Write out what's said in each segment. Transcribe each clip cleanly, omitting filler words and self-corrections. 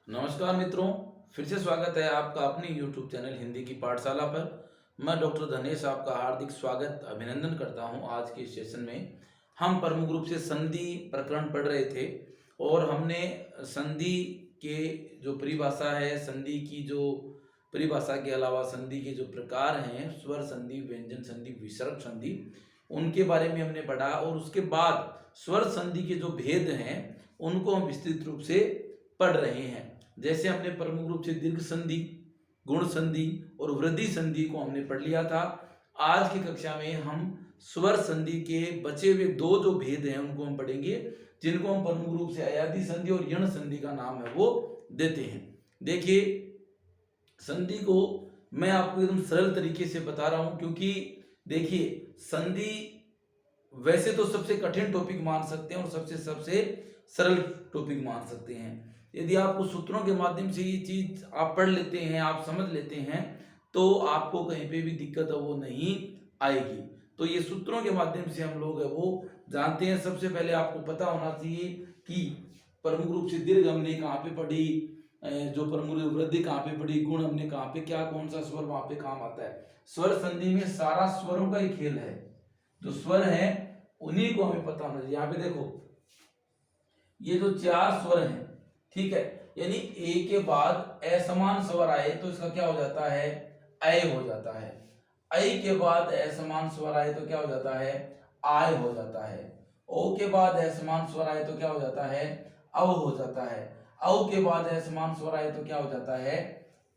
नमस्कार मित्रों, फिर से स्वागत है आपका अपने YouTube चैनल हिंदी की पाठशाला पर। मैं डॉक्टर धनेश आपका हार्दिक स्वागत अभिनंदन करता हूं। आज के सेशन में हम प्रमुख रूप से संधि प्रकरण पढ़ रहे थे और हमने संधि के जो परिभाषा है, संधि की जो परिभाषा के अलावा संधि के जो प्रकार हैं, स्वर संधि, व्यंजन संधि, विसर्ग संधि, उनके बारे में हमने पढ़ा और उसके बाद स्वर संधि के जो भेद हैं उनको हम विस्तृत रूप से पढ़ रहे हैं। जैसे हमने प्रमुख रूप से दीर्घ संधि, गुण संधि और वृद्धि संधि को हमने पढ़ लिया था। आज की कक्षा में हम स्वर संधि के बचे हुए दो जो भेद हैं उनको हम पढ़ेंगे, जिनको हम प्रमुख रूप से अयादी संधि और यण संधि का नाम है वो देते हैं। देखिए, संधि को मैं आपको एकदम सरल तरीके से बता रहा हूं, क्योंकि देखिए संधि वैसे तो सबसे कठिन टॉपिक मान सकते हैं और सबसे सरल टॉपिक मान सकते हैं। यदि आपको सूत्रों के माध्यम से ये चीज आप पढ़ लेते हैं, आप समझ लेते हैं, तो आपको कहीं पे भी दिक्कत है वो नहीं आएगी। तो ये सूत्रों के माध्यम से हम लोग है वो जानते हैं। सबसे पहले आपको पता होना चाहिए कि प्रमुख रूप से दीर्घ हमने कहाँ पे पढ़ी, जो प्रमुख वृद्धि कहाँ पे पढ़ी, गुण हमने कहाँ पे, क्या कौन सा स्वर वहां पे काम आता है। स्वर संधि में सारा स्वरों का ही खेल है। जो स्वर है उन्हीं को हमें पता होना चाहिए। यहाँ पे देखो, ये जो चार स्वर हैं, ठीक है, यानी ए के बाद असमान स्वर आए तो इसका क्या हो जाता है, अय हो जाता है। अय के बाद असमान स्वर आए तो क्या हो जाता है, आय हो जाता है। ओ के बाद असमान स्वर आए तो क्या हो जाता है, अव हो जाता है। औ के बाद असमान स्वर आए तो क्या हो जाता है,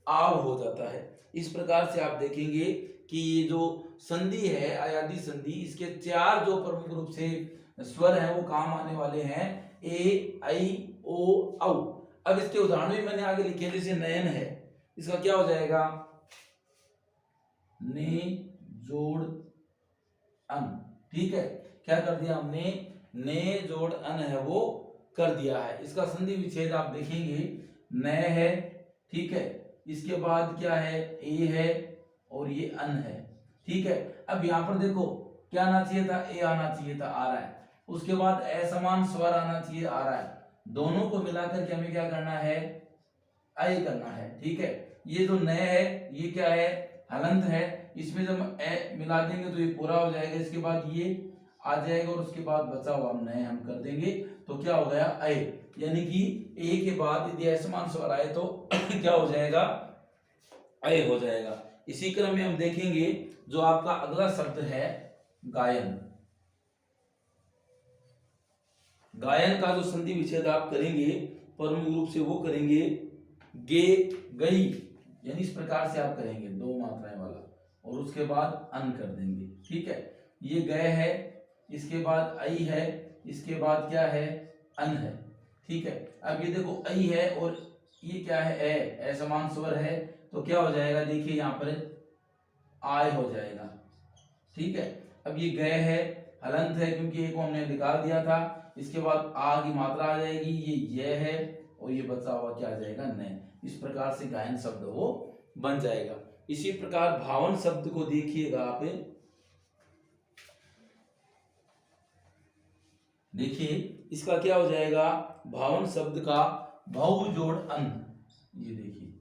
आव हो जाता है। इस प्रकार से आप देखेंगे कि ये जो संधि है अयादी संधि, इसके चार जो प्रमुख रूप से स्वर हैं वो काम आने वाले हैं, ए, आई, ओ, औ। अब इसके उदाहरण भी मैंने आगे लिखे हैं। जैसे नयन है, इसका क्या हो जाएगा, ने जोड़ अन। ठीक है, क्या कर दिया हमने, ने जोड़ अन है वो कर दिया है। इसका संधि विच्छेद आप देखेंगे, न है, ठीक है, इसके बाद क्या है, ए है और ये अन है। ठीक है, अब यहां पर देखो क्या आना चाहिए था, ए आना चाहिए था, आ रहा है। उसके बाद असमान स्वर आना चाहिए, आ रहा है। दोनों को मिलाकर के हमें क्या करना है, अय करना है। ठीक है, ये जो न है ये क्या है, हलंत है। इसमें जब ए मिला देंगे तो ये पूरा हो जाएगा। इसके बाद ये आ जाएगा और उसके बाद बचा हुआ हम नए हम कर देंगे तो क्या हो गया, अय। यानी कि ए के बाद यदि असमान स्वर आए तो क्या हो जाएगा, अय हो जाएगा। इसी क्रम में हम देखेंगे जो आपका अगला शब्द है गायन। गायन का जो संधि विच्छेद आप करेंगे प्रमुख रूप से वो करेंगे गे, गई, यानी इस प्रकार से आप करेंगे, दो मात्राएं वाला, और उसके बाद अन कर देंगे। ठीक है, ये गए है, इसके बाद आई है, इसके बाद क्या है, अन है। ठीक है, अब ये देखो आई है और ये क्या है, ए समान स्वर है तो क्या हो जाएगा, देखिए यहाँ पर आय हो जाएगा। ठीक है, अब ये गए है, हलंत है क्योंकि एक को हमने निकाल दिया था। इसके बाद आ की मात्रा आ जाएगी, ये है और ये बचा हुआ क्या आ जाएगा, न। इस प्रकार से गायन शब्द वो बन जाएगा। इसी प्रकार भावन शब्द को देखिएगा आप, देखिए इसका क्या हो जाएगा, भावन शब्द का भौ जोड़ अन। ये देखिए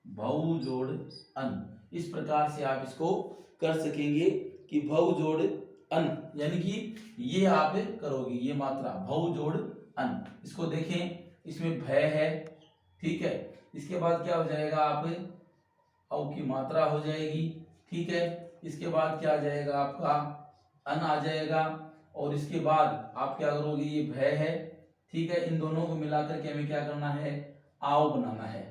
भौ जोड़ अन, इस प्रकार से आप इसको कर सकेंगे कि भौ जोड़ अन, यानी कि ये आप करोगे, ये मात्रा भौ जोड़ अन। इसको देखें, इसमें भय है, ठीक है, इसके बाद क्या हो जाएगा, आप औ की मात्रा हो जाएगी। ठीक है, इसके बाद क्या आ जाएगा, आपका अन आ जाएगा और इसके बाद आप क्या करोगे, ये भय है। ठीक है, इन दोनों को मिलाकर के हमें क्या करना है, आव बनाना है।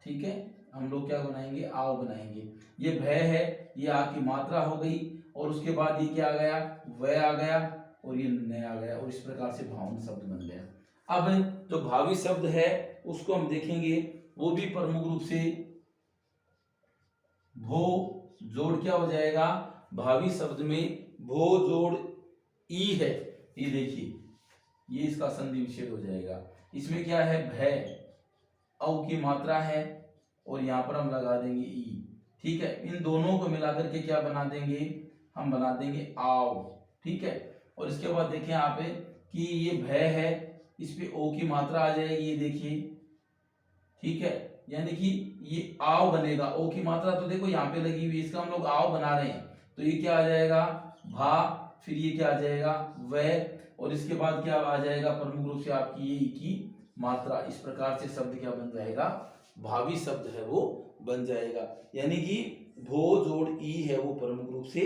ठीक है, हम लोग क्या बनाएंगे, आव बनाएंगे। ये भय है, ये आ की मात्रा हो गई और उसके बाद ये क्या आ गया, वह आ गया और ये न आ गया और इस प्रकार से भावन शब्द बन गया। अब जो भावी शब्द है उसको हम देखेंगे, वो भी प्रमुख रूप से भो जोड़ क्या हो जाएगा, भावी शब्द में भो जोड़ ई है। ये देखिए, ये इसका संधि विच्छेद हो जाएगा। इसमें क्या है, भय, औ की मात्रा है और यहां पर हम लगा देंगे ई। ठीक है, इन दोनों को मिलाकर के क्या बना देंगे, हम बना देंगे आव। ठीक है, और इसके बाद देखें आप कि ये भय है, इस पे ओ की मात्रा आ जाएगी। ये देखिए ठीक है, यानी कि ये आव बनेगा। ओ की मात्रा तो देखो यहाँ पे लगी हुई है, इसका हम लोग आव बना रहे हैं, तो ये क्या आ जाएगा भा, फिर ये क्या आ जाएगा वह, और इसके बाद क्या आ जाएगा प्रमुख रूप से आपकी ये ई की मात्रा। इस प्रकार से शब्द क्या बन जाएगा, भावी शब्द है वो बन जाएगा, यानी कि भो जोड़ ई है वो प्रमुख रूप से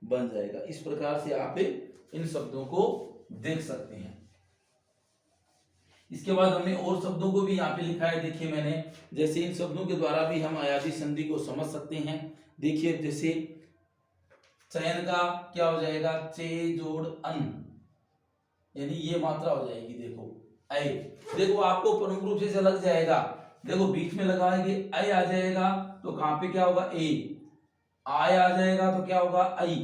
बन जाएगा। इस प्रकार से आप इन शब्दों को देख सकते हैं। इसके बाद हमने और शब्दों को भी यहाँ पे लिखा है, देखिए मैंने, जैसे इन शब्दों के द्वारा भी हम अयादी संधि को समझ सकते हैं। देखिए जैसे चयन का क्या हो जाएगा, चे जोड़ अन, यानी ये मात्रा हो जाएगी, देखो ऐ, देखो आपको प्रमुख रूप से लग जाएगा, देखो बीच में लगाएंगे ऐ आ जाएगा तो कहां पे क्या होगा ए, आय आ जाएगा तो क्या होगा आई,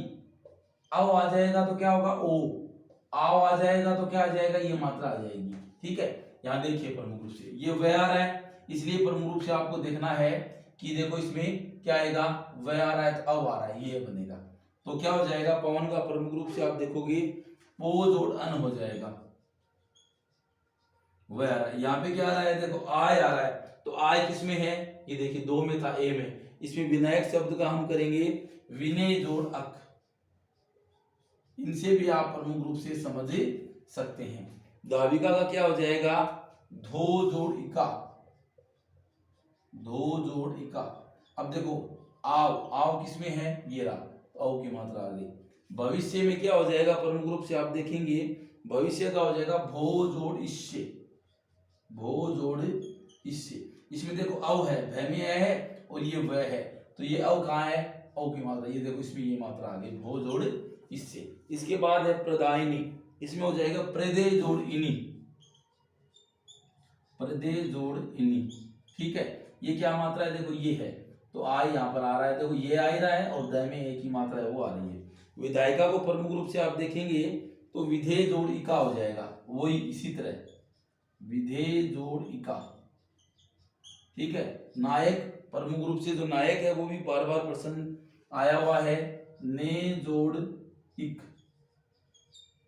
आओ आ जाएगा तो क्या होगा ओ, आओ आ जाएगा तो क्या आ जाएगा ये मात्रा आ जाएगी। ठीक है, यहाँ देखिए प्रमुख रूप से ये वह आ रहा है, इसलिए प्रमुख रूप से आपको देखना है कि देखो इसमें क्या आएगा, वह आ रहा है तो अब आ रहा है, ये बनेगा, तो क्या हो जाएगा पवन का प्रमुख रूप से आप देखोगे पो जोड़ अन हो जाएगा, वह आ रहा है। यहाँ पे क्या आ रहा है, देखो आय आ रहा है, तो आय किसमें है, ये देखिए दो में था, ए में, इसमें विनायक शब्द का हम करेंगे विनय जोड़ अक, इनसे भी आप प्रमुख रूप से समझ सकते हैं। धाविका का क्या हो जाएगा, धो जोड़ इका, धो जोड़ इका। अब देखो आव, आव किसमें है, ये रहा, औ की मात्रा आ गई। भविष्य में क्या हो जाएगा प्रमुख रूप से आप देखेंगे, भविष्य का हो जाएगा भो जोड़ इससे, भो जोड़ इससे, इसमें देखो अव है, भय में है और ये वह है, तो ये अव कहाँ है, औ की मात्रा, ये देखो इसमें ये मात्रा आ गई, भो जोड़ इससे। इसके बाद है प्रदायिनी, इसमें हो जाएगा प्रदे जोड़ इनी, प्रदे जोड़ इनी। ठीक है, ये क्या मात्रा है, देखो ये है, तो आई यहाँ पर आ रहा है, देखो ये आ ही रहा है और द में एक ही मात्रा है वो आ रही है। विधायिका को प्रमुख रूप से आप देखेंगे तो विधेय जोड़ इका हो जाएगा, वही इसी तरह विधेय जोड़ इका। ठीक है, नायक प्रमुख रूप से जो नायक है वो भी बार बार प्रश्न आया हुआ है, ने जोड़ इक।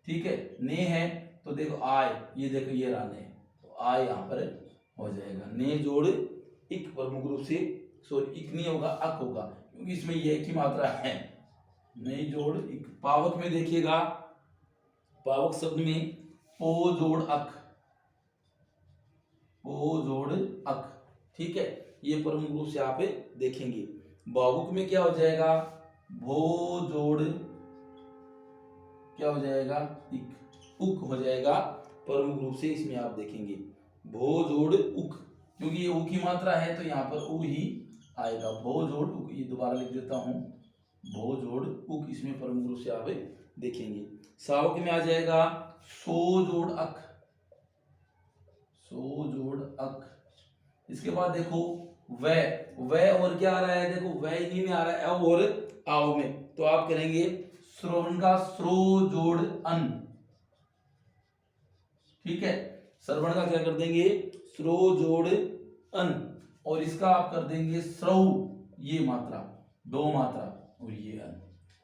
ठीक है, ने है तो देखो आय, ये देखो ये रहा ने, तो आय यहाँ पर हो जाएगा, ने जोड़ इक प्रमुख रूप से, सॉरी इक नहीं होगा अक होगा, क्योंकि इसमें ये एक ही मात्रा है, ने जोड़ इक। पावक में देखिएगा, पावक शब्द में पो जोड़ अक, पो जोड़ अक। ठीक है, ये प्रमुख रूप से आप देखेंगे। भावुक में क्या हो जाएगा, भो जोड़ क्या हो जाएगा इक, उक हो जाएगा प्रमुख रूप से, इसमें आप देखेंगे भो जोड़ उक, क्योंकि ये उ की मात्रा है तो यहाँ पर उ ही आएगा, भो जोड़ उक। ये दोबारा लिख देता हूं, भो जोड़ उक, इसमें प्रमुख रूप से आप देखेंगे। सावक में आ जाएगा सो जोड़ अक, सो जोड़ अक। इसके बाद देखो वह और क्या आ रहा है, देखो वह इन्हीं में आ रहा है और आओ में, तो आप करेंगे श्रवण का श्रो जोड़ अन। ठीक है, श्रवण का क्या कर देंगे, श्रो जोड़ अन, और इसका आप कर देंगे श्रव, ये मात्रा, दो मात्रा और ये अन।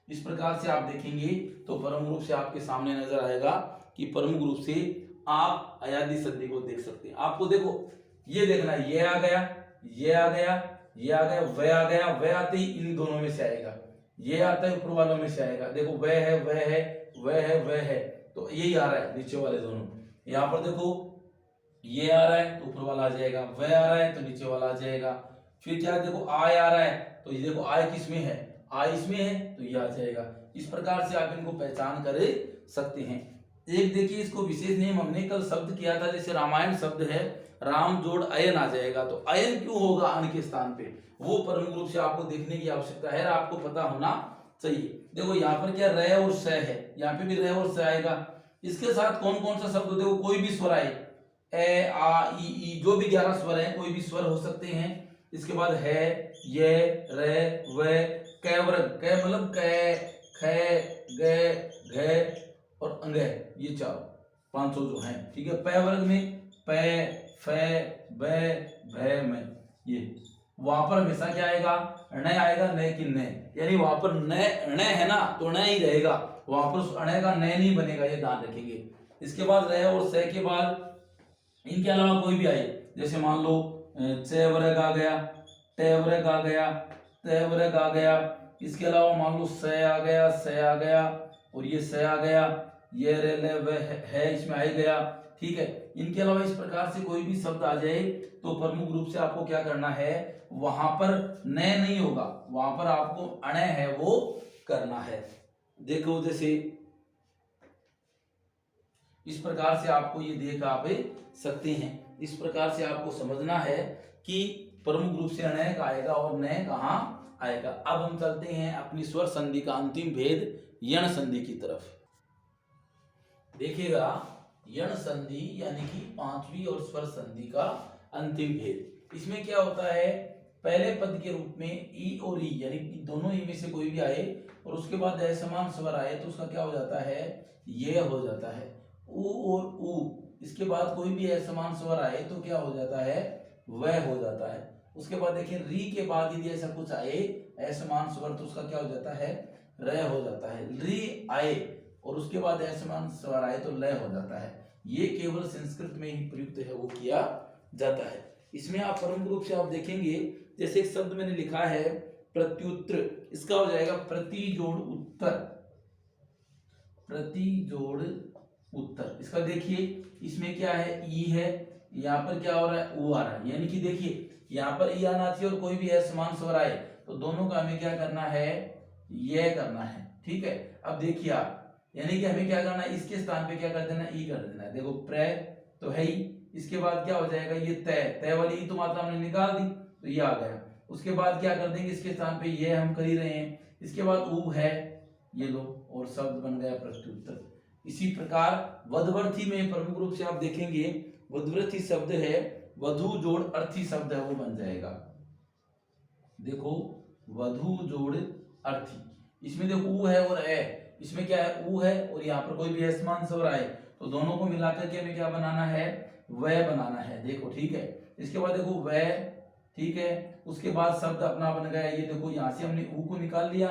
इस प्रकार से आप देखेंगे तो प्रमुख रूप से आपके सामने नजर आएगा कि प्रमुख रूप से आप अयादी संधि को देख सकते हैं। आपको देखो ये देखना है, ये आ गया, ये आ गया, ये आ गया, वह आ गया, वह आते ही इन दोनों में से आएगा, ये आता है ऊपर वालों में से आएगा, देखो वह है, वह है, वह है, वह है, तो यही आ रहा है नीचे वाले दोनों। यहाँ पर देखो ये आ रहा है तो ऊपर वाला आ जाएगा, वह आ रहा है तो नीचे वाला आ जाएगा। फिर क्या है, देखो आय आ रहा है तो ये देखो आय किस में है, आय इसमें है तो ये आ जाएगा। इस प्रकार से आप इनको पहचान कर सकते हैं। एक देखिए इसको विशेष नियम हमने कल शब्द किया था, जैसे रामायण शब्द है, राम जोड़ अयन आ जाएगा, तो अयन क्यों होगा अन के स्थान पे, वो प्रमुख रूप से आपको देखने की आवश्यकता है, आपको पता होना चाहिए। देखो यहाँ पर क्या र और स है, यहाँ पे भी र और स आएगा। इसके साथ कौन कौन सा शब्द, देखो कोई भी स्वर आए, ए आ ई, जो भी 11 स्वर हैं कोई भी स्वर हो सकते हैं। इसके बाद है, ये, रे, व, कै वर्ग, कै मतलब कै, ख, ग, घ और अंग, ये चारों 500 जो हैं। ठीक है, पै वर्ग में पै, फ, ब, भ, म, ये वहां पर हमेशा क्या आएगा, ण आएगा, न की न, यानी वहां पर न है ना तो न ही रहेगा, वहां पर उस अण का न नहीं बनेगा, ये ध्यान रखेंगे। इसके बाद रह और स के बाद इनके अलावा कोई भी आए, जैसे मान लो च वर्ग आ गया, ट वर्ग आ गया, त वर्ग आ गया। इसके अलावा मान लो स आ गया, स आ गया और ये स आ गया, ये रे ले व है इसमें आ ही गया। ठीक है, इनके अलावा इस प्रकार से कोई भी शब्द आ जाए तो प्रमुख रूप से आपको क्या करना है, वहां पर न नहीं होगा, वहां पर आपको अण है वो करना है। देखो जैसे इस प्रकार से आपको ये देख आप सकते हैं। इस प्रकार से आपको समझना है कि प्रमुख रूप से अण आएगा और न कहाँ आएगा। अब हम चलते हैं अपनी स्वर संधि का अंतिम भेद यण संधि की तरफ। देखिएगा यण संधि यानी कि पांचवी और स्वर संधि का अंतिम भेद। इसमें क्या होता है, पहले पद के रूप में ई और ई यानी कि दोनों ई में से कोई भी आए और उसके बाद असमान स्वर आए तो उसका क्या हो जाता है, ये हो जाता है। उ और उ इसके बाद कोई भी असमान स्वर आए तो क्या हो जाता है, वह हो जाता है। उसके बाद देखिए री के बाद यदि ऐसा कुछ आए असमान स्वर तो उसका क्या हो जाता है, र हो जाता है। री आए और उसके बाद असमान स्वर आए तो लय हो जाता है। ये केवल संस्कृत में ही प्रयुक्त है वो किया जाता है। इसमें आप प्रमुख रूप से आप देखेंगे, जैसे एक शब्द मैंने लिखा है प्रत्युत्तर, इसका हो जाएगा प्रति जोड़ उत्तर, प्रति जोड़ उत्तर। इसका देखिए इसमें क्या है, ई है, यहाँ पर क्या हो रहा है, ऊ आ रहा है। यानी कि देखिए यहाँ पर ई आना चाहिए और कोई भी असमान स्वर आए तो दोनों का हमें क्या करना है, यह करना है। ठीक है, अब देखिए आप, यानी कि हमें क्या करना है, इसके स्थान पे क्या कर देना, ई कर देना है। देखो प्र तो है ही, इसके बाद क्या हो जाएगा, ये तय वाली ई तो मात्रा हमने निकाल दी तो ये आ गया। उसके बाद क्या कर देंगे, इसके स्थान पे ये हम कर ही रहे हैं। इसके बाद ऊ है, ये लो और शब्द बन गया प्रत्युत्तर। इसी प्रकार वधवर्थी में प्रमुख रूप से आप देखेंगे वधवर्थी शब्द है, वधु जोड़ अर्थी शब्द है वो बन जाएगा। देखो वधु जोड़ अर्थी, इसमें देखो ऊ है और ए, इसमें क्या है, ऊ है और यहाँ पर कोई भी असमान स्वर आए तो दोनों को मिलाकर के हमें क्या बनाना है, वह बनाना है। देखो ठीक है, इसके बाद देखो वह, ठीक है, उसके बाद शब्द अपना बन गया। ये देखो यहाँ से हमने ऊ को निकाल लिया,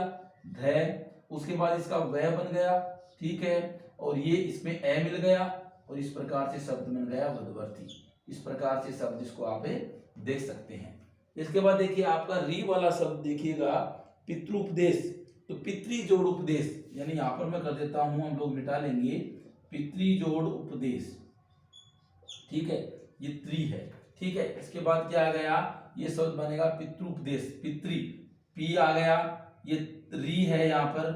ध, उसके बाद इसका वह बन गया, ठीक है, और ये इसमें ए मिल गया और इस प्रकार से शब्द बन गया वधवर्ती। इस प्रकार से शब्द इसको आप देख सकते हैं। इसके बाद देखिए आपका री वाला शब्द देखिएगा पितृपदेश, तो पितृ जोड़ उपदेश, यानी यहां पर मैं कर देता हूं, हम लोग मिटा लेंगे पितृ जोड़ उपदेश। ठीक है, ये त्रि है। ठीक है, इसके बाद क्या आ गया, ये शब्द बनेगा पितृपदेश, पितृ पी आ गया, ये री है यहाँ पर,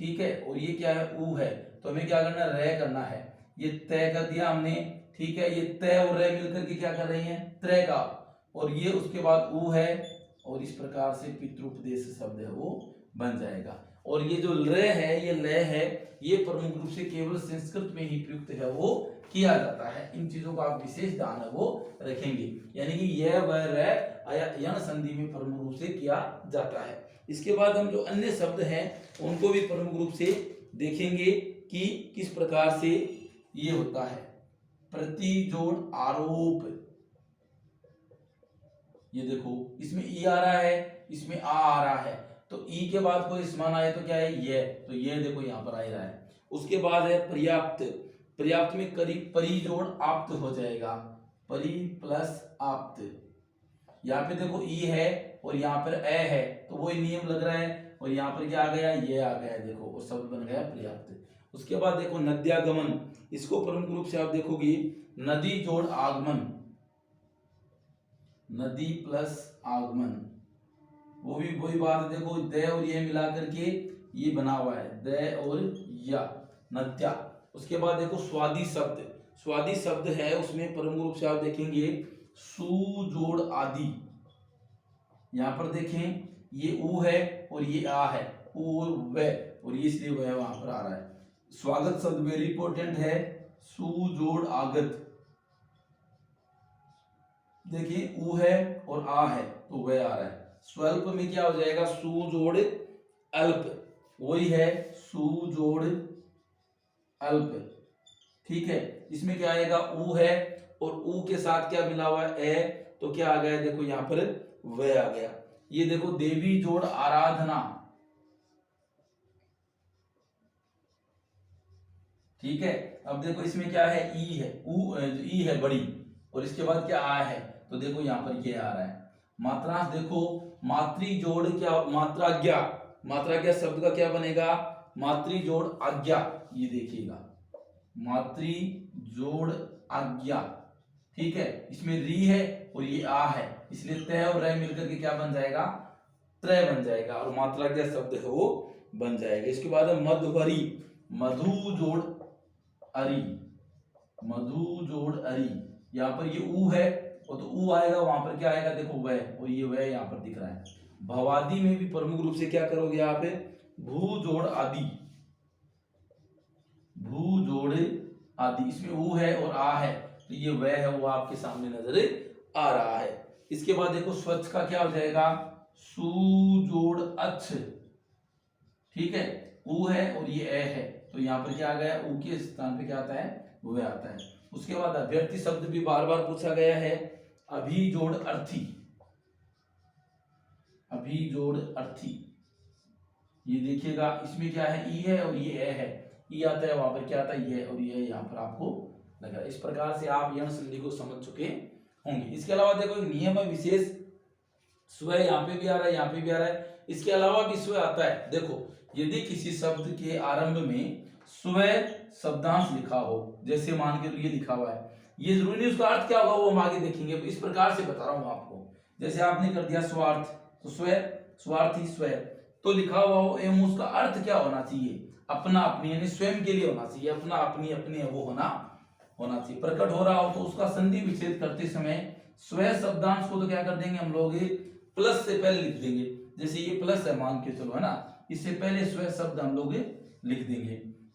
ठीक है, और ये क्या है, ऊ है, तो हमें क्या करना है, रे करना है। ये तय कर दिया हमने, ठीक है, ये तय और रे मिलकर के क्या कर रही हैं, त्रय का, और ये उसके बाद ऊ है और इस प्रकार से पितृपदेश शब्द है वो बन जाएगा। और ये जो ल है, ये लय है, ये प्रमुख रूप से केवल संस्कृत में ही प्रयुक्त है वो किया जाता है। इन चीजों का आप विशेष ध्यान है वो रखेंगे, यानी कि यह वह र यण संधि में प्रमुख रूप से किया जाता है। इसके बाद हम जो अन्य शब्द हैं उनको भी प्रमुख रूप से देखेंगे कि किस प्रकार से ये होता है। प्रति जोड़ आरोप, ये देखो इसमें ई आ रहा है, इसमें आ रहा है, तो ई के बाद कोई समान आए तो क्या है, ये, तो ये देखो यहाँ पर आ रहा है। उसके बाद है पर्याप्त, पर्याप्त में करीब परी जोड़ आप्त हो जाएगा, परी प्लस आप्त। यहाँ पे देखो ई है और यहाँ पर ए है तो वही नियम लग रहा है, और यहाँ पर क्या आ गया, ये आ गया, देखो वो शब्द बन गया पर्याप्त। उसके बाद देखो नद्यागमन, इसको प्रमुख रूप से आप देखोगे नदी जोड़ आगमन, नदी प्लस आगमन, वो भी वही बात है। देखो द और ये मिला करके ये बना हुआ है, द और या, नद्या। उसके बाद देखो स्वादी शब्द, स्वादी शब्द है उसमें प्रमुख रूप से आप देखेंगे सु जोड़ आदि। यहां पर देखें ये ऊ है और ये आ है, ऊ और व, और ये इसलिए वह वहां पर आ रहा है। स्वागत शब्द वेरी इंपॉर्टेंट है, सु जोड़ आगत, देखिए ऊ है और आ है तो वह आ रहा है। स्वल्प में क्या हो जाएगा, सु जोड़ अल्प, वही है सु जोड़ अल्प। ठीक है, इसमें क्या आएगा, ऊ है और ऊ के साथ क्या मिला हुआ है, ए, तो क्या आ गया, देखो यहां पर वह आ गया। ये देखो देवी जोड़ आराधना, ठीक है। अब देखो इसमें क्या है, ई है, ई है बड़ी, और इसके बाद क्या आ है, तो देखो यहाँ पर ये आ रहा है। मात्रांश देखो, मातृ जोड़ क्या, मात्राज्ञा, मात्राज्ञा शब्द का क्या बनेगा, मातृ जोड़ आज्ञा। ये देखिएगा मातृ जोड़ आज्ञा, ठीक है। इसमें री है और ये आ है, इसलिए तय और रय मिलकर के क्या बन जाएगा, त्रय बन जाएगा और मात्राज्ञा शब्द है वो बन जाएगा। इसके बाद है मधुवरी, मधु जोड़ अरी, मधु जोड़ अरी। यहाँ पर ये ऊ है और तो ऊ आएगा, वहां पर क्या आएगा देखो वह, और ये वह यहाँ पर दिख रहा है। भवादि में भी प्रमुख रूप से क्या करोगे यहाँ पे, भू जोड़ आदि, भू जोड़ आदि। इसमें ऊ है और आ है, तो ये वह है वो आपके सामने नजर आ रहा है। इसके बाद देखो स्वच्छ का क्या हो जाएगा, सु जोड़ अच्छ, ठीक है। ऊ है और ये ए है, तो यहाँ पर क्या आ गया, ऊ के स्थान पे क्या आता है, वह आता है। उसके बाद अभ्यर्थी शब्द भी बार बार पूछा गया है, अभी जोड़ अर्थी, अभी जोड़ अर्थी। ये देखिएगा इसमें क्या है, ई है और ये ए है, ई आता है वहां पर क्या आता है, ये और ये यहाँ पर आपको लगा। इस प्रकार से आप यण संधि को समझ चुके होंगे। इसके अलावा देखो एक नियम है विशेष, स्व यहाँ पे भी आ रहा है, यहाँ पे भी आ रहा है, इसके अलावा भी स्व आता है। देखो यदि किसी शब्द के आरंभ में स्व शब्दांश लिखा हो, जैसे मान के लिए लिखा हुआ है, ये जरूरी नहीं उसका अर्थ क्या होगा वो हम आगे देखेंगे। इस प्रकार से बता रहा हूं आपको, जैसे आपने कर दिया स्वार्थ, तो स्व, स्वार्थी स्व, तो लिखा हुआ हो एवं उसका अर्थ क्या होना चाहिए, अपना अपनी, यानी स्वयं के लिए होना चाहिए, अपना अपनी अपनी वो होना चाहिए। प्रकट हो रहा हो तो उसका संधि विच्छेद करते समय स्व शब्दांश को तो क्या कर देंगे हम लोग, प्लस से पहले लिख देंगे। जैसे ये प्लस है मान के चलो, है ना, इससे पहले स्व शब्द हम लोग लिख देंगे,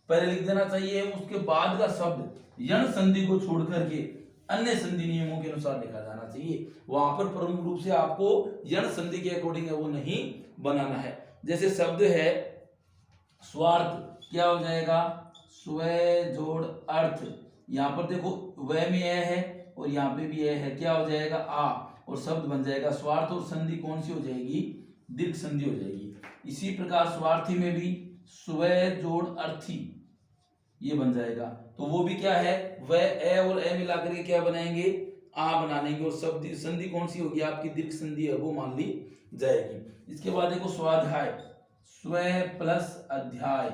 पहले लिख देना चाहिए। उसके बाद का शब्द यण संधि को छोड़ करके अन्य संधि नियमों के अनुसार लिखा जाना चाहिए। वहां पर प्रमुख रूप से आपको यण संधि के अकॉर्डिंग है वो नहीं बनाना है। जैसे शब्द है स्वार्थ, क्या हो जाएगा, स्व जोड़ अर्थ। यहाँ पर देखो वह में ए है और यहाँ पे भी ए है, क्या हो जाएगा आ, और शब्द बन जाएगा स्वार्थ, और संधि कौन सी हो जाएगी, दीर्घ संधि हो जाएगी। इसी प्रकार स्वार्थी में भी स्व जोड़ अर्थी, ये बन जाएगा, तो वो भी क्या है, वह ए और ए मिलाकर के क्या बनाएंगे, आ बना लेंगे, और शब्द संधि कौन सी होगी आपकी, दीर्घ संधि है वो मान ली जाएगी। इसके बाद देखो स्वाध्याय, स्व प्लस अध्याय,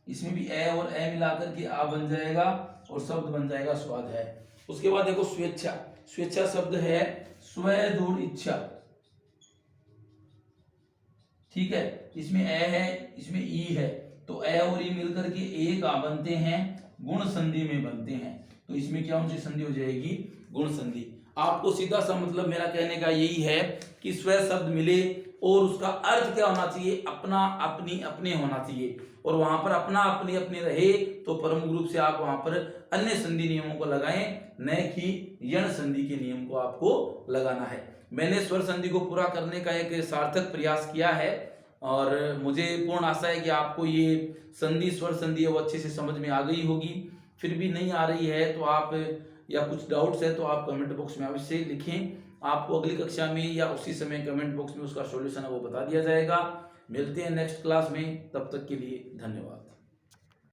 इसमें भी ए और ए मिलाकर के आ बन जाएगा और शब्द बन जाएगा स्वाध्याय। उसके बाद देखो स्वेच्छा, स्वेच्छा शब्द है स्व जोड़ इच्छा, ठीक है। इसमें ए है, इसमें ई है, तो ए और ई मिलकर के एक आ बनते हैं, गुण संधि में बनते हैं, तो इसमें क्या कौन सी संधि हो जाएगी, गुण संधि। आपको सीधा सा मतलब मेरा कहने का यही है कि स्व शब्द मिले और उसका अर्थ क्या होना चाहिए, अपना अपनी अपने होना चाहिए, और वहां पर अपना अपनी अपने रहे तो प्रमुख रूप से आप वहां पर अन्य संधि नियमों को लगाएं, न कि यण संधि के नियम को आपको लगाना है। मैंने स्वर संधि को पूरा करने का एक सार्थक प्रयास किया है और मुझे पूर्ण आशा है कि आपको ये संधि स्वर संधि है वो अच्छे से समझ में आ गई होगी। फिर भी नहीं आ रही है तो आप, या कुछ डाउट्स है तो आप कमेंट बॉक्स में अवश्य लिखें। आपको अगली कक्षा में या उसी समय कमेंट बॉक्स में उसका सॉल्यूशन है वो बता दिया जाएगा। मिलते हैं नेक्स्ट क्लास में, तब तक के लिए धन्यवाद।